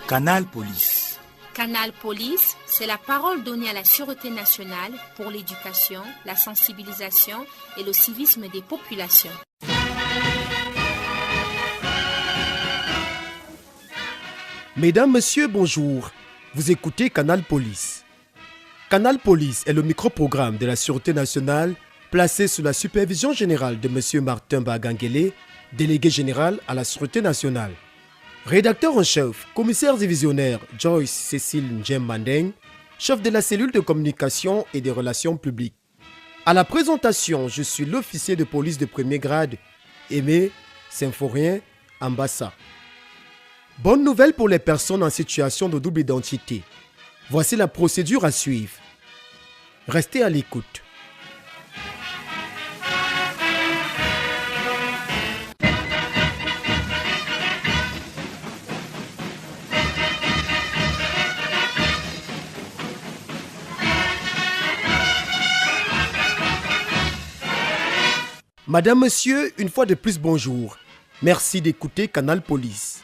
Canal Police. Canal Police, c'est la parole donnée à la sûreté nationale pour l'éducation, la sensibilisation et le civisme des populations. Mesdames, Messieurs, bonjour. Vous écoutez Canal Police. Canal Police est le micro-programme de la Sûreté nationale placé sous la supervision générale de M. Martin Bagangele, délégué général à la Sûreté nationale. Rédacteur en chef, commissaire divisionnaire Joyce Cécile Njem Mandeng, chef de la cellule de communication et des relations publiques. À la présentation, je suis l'officier de police de premier grade, Aimé Symphorien Ambassa. Bonne nouvelle pour les personnes en situation de double identité. Voici la procédure à suivre. Restez à l'écoute. Madame, Monsieur, une fois de plus, bonjour. Merci d'écouter Canal Police.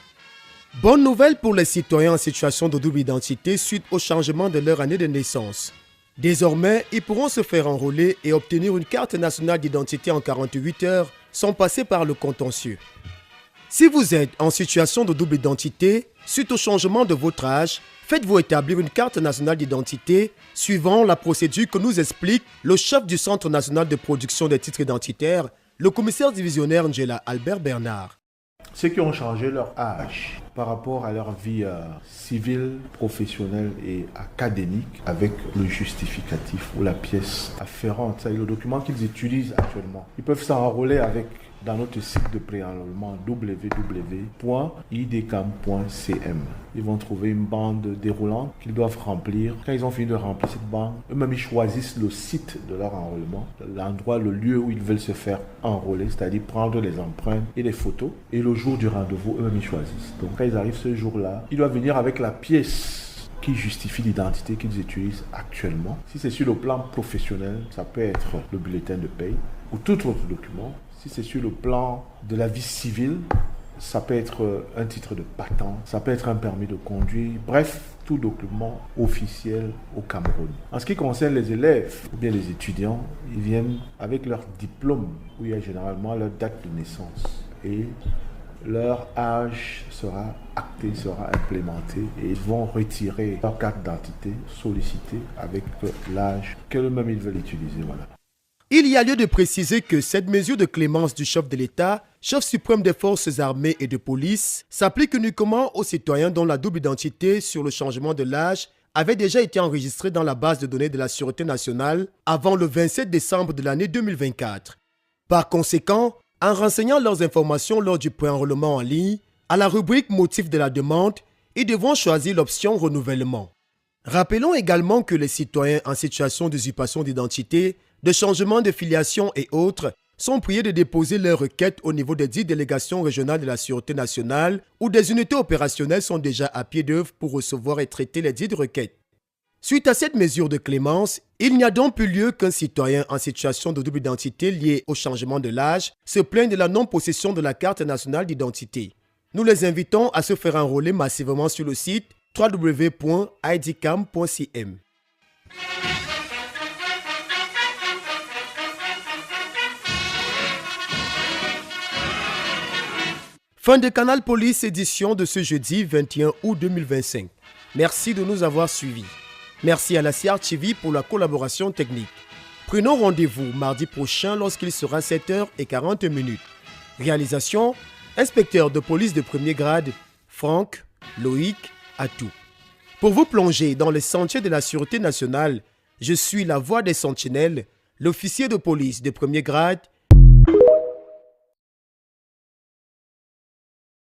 Bonne nouvelle pour les citoyens en situation de double identité suite au changement de leur année de naissance. Désormais, ils pourront se faire enrôler et obtenir une carte nationale d'identité en 48 heures sans passer par le contentieux. Si vous êtes en situation de double identité, suite au changement de votre âge, faites-vous établir une carte nationale d'identité suivant la procédure que nous explique le chef du Centre national de production des titres identitaires, le commissaire divisionnaire Ngela Albert Bernard. Ceux qui ont changé leur âge par rapport à leur vie civile, professionnelle et académique avec le justificatif ou la pièce afférente, c'est le document qu'ils utilisent actuellement. Ils peuvent s'enrôler avec dans notre site de préenrôlement www.idcam.cm. Ils vont trouver une bande déroulante qu'ils doivent remplir. Quand ils ont fini de remplir cette bande, eux-mêmes ils choisissent le site de leur enrôlement, l'endroit, le lieu où ils veulent se faire enrôler, c'est-à-dire prendre les empreintes et les photos. Et le jour du rendez-vous, eux-mêmes ils choisissent. Donc quand ils arrivent ce jour-là, ils doivent venir avec la pièce qui justifie l'identité qu'ils utilisent actuellement. Si c'est sur le plan professionnel, ça peut être le bulletin de paye ou tout autre document. Si c'est sur le plan de la vie civile, ça peut être un titre de patente, ça peut être un permis de conduire, bref, tout document officiel au Cameroun. En ce qui concerne les élèves ou bien les étudiants, ils viennent avec leur diplôme où il y a généralement leur date de naissance et leur âge sera acté, sera implémenté et ils vont retirer leur carte d'identité sollicitée avec l'âge qu'eux-mêmes ils veulent utiliser. Voilà. Il y a lieu de préciser que cette mesure de clémence du chef de l'État, chef suprême des forces armées et de police, s'applique uniquement aux citoyens dont la double identité sur le changement de l'âge avait déjà été enregistrée dans la base de données de la Sûreté nationale avant le 27 décembre de l'année 2024. Par conséquent, en renseignant leurs informations lors du préenrôlement en ligne, à la rubrique motif de la demande, ils devront choisir l'option renouvellement. Rappelons également que les citoyens en situation d'usurpation d'identité, de changement de filiation et autres sont priés de déposer leurs requêtes au niveau des 10 délégations régionales de la Sûreté nationale où des unités opérationnelles sont déjà à pied d'œuvre pour recevoir et traiter les dites requêtes. Suite à cette mesure de clémence, il n'y a donc plus lieu qu'un citoyen en situation de double identité lié au changement de l'âge se plaigne de la non-possession de la carte nationale d'identité. Nous les invitons à se faire enrôler massivement sur le site www.idcam.cm. Fin de Canal Police édition de ce jeudi 21 août 2025. Merci de nous avoir suivis. Merci à la CRTV pour la collaboration technique. Prenons rendez-vous mardi prochain lorsqu'il sera 7h40. Réalisation, inspecteur de police de premier grade, Franck Loïc Atou. Pour vous plonger dans les sentiers de la Sûreté nationale, je suis la voix des sentinelles, l'officier de police de premier grade,